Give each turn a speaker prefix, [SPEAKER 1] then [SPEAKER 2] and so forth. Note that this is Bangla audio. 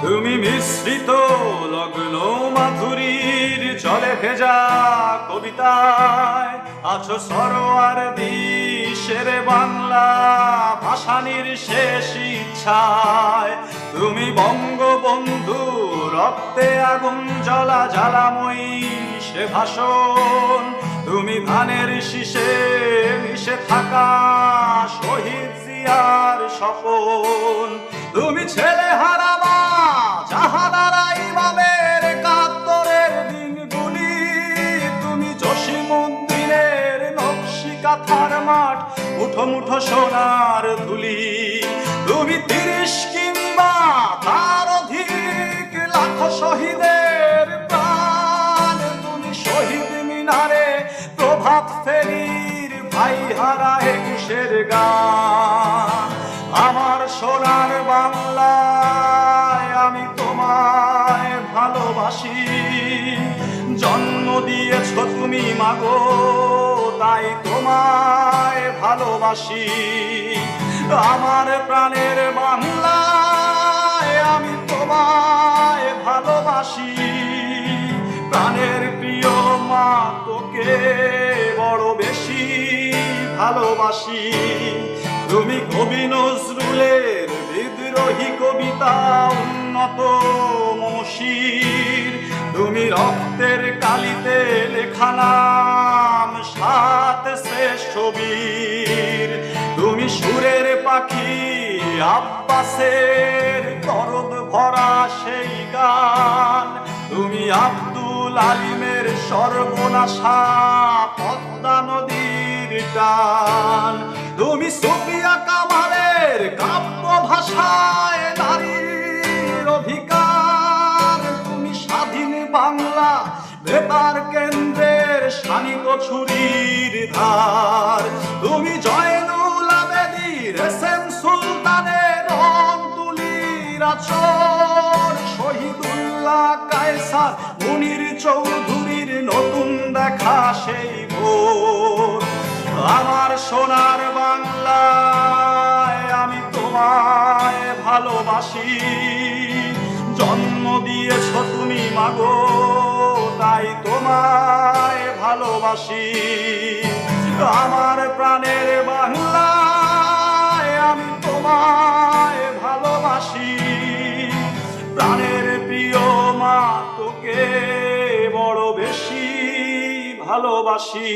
[SPEAKER 1] তুমি মিশ্রিত লগ্ন মাধুরীর জলে ভেজা কবিতায় আছো সরোয়ার দিশের বাংলা ভাষানির শেষ ইচ্ছায়। তুমি বঙ্গবন্ধু রক্তে আগুন জ্বলা জ্বালাময়ী সে ভাষণ। তুমি ধানের শীষে মিশে থাকা শহীদ জিয়ার স্বপন। তুমি ছেলে হারাবা জাহানারা ইমামের একাত্তরের দিনগুলি। তুমি জসিমউদ্দিনের নকশি কাঁথার মাঠ মুঠো মুঠো সোনার ধুলি। তুমি ৩০ কিংবা তার অধিক লাখ শহীদের প্রাণ। তুমি শহীদ মিনারে প্রভাত ফেরির ভাই হারা ২১-এর গান। আমার সোনার বাংলায় আমি তোমায় ভালোবাসি। জন্ম দিয়েছ তুমি মাগো তাই তোমায় ভালোবাসি। আমার প্রাণের বাংলায় আমি তোমায় ভালোবাসি। প্রাণের প্রিয় মা তোকে বড় বেশি ভালোবাসি। তুমি কবি নজরুলের বিদ্রোহী কবিতা উন্নত মশির। তুমি রক্তের কালিতে লেখা নাম ৭ শ্রেষ্ঠ বীর। তুমি সুরের পাখি আব্বাসের দরদ ভরা সেই গান। তুমি আব্দুল আলিমের সর্বনাশা পদ্মা নদীর টান। তুমি সুফিয়া কামালের কাব্য ভাষায় নারীর অধিকার। তুমি স্বাধীন বাংলা বেতার কেন্দ্রের শানিত ছুরির ধার। তুমি জয়নুল আবেদীর এসএম সুলতানের রং তুলির আচর। শহীদুল্লাহ কায়সার মুনির চৌধুরীর নতুন দেখা সেই ভোর। আমার সোনার বাংলায় আমি তোমায় ভালোবাসি। জন্ম দিয়েছ তুমি মাগো তাই তোমায় ভালোবাসি। আমার প্রাণের বাংলায় আমি তোমায় ভালোবাসি। প্রাণের প্রিয় মা তোকে বড় বেশি ভালোবাসি।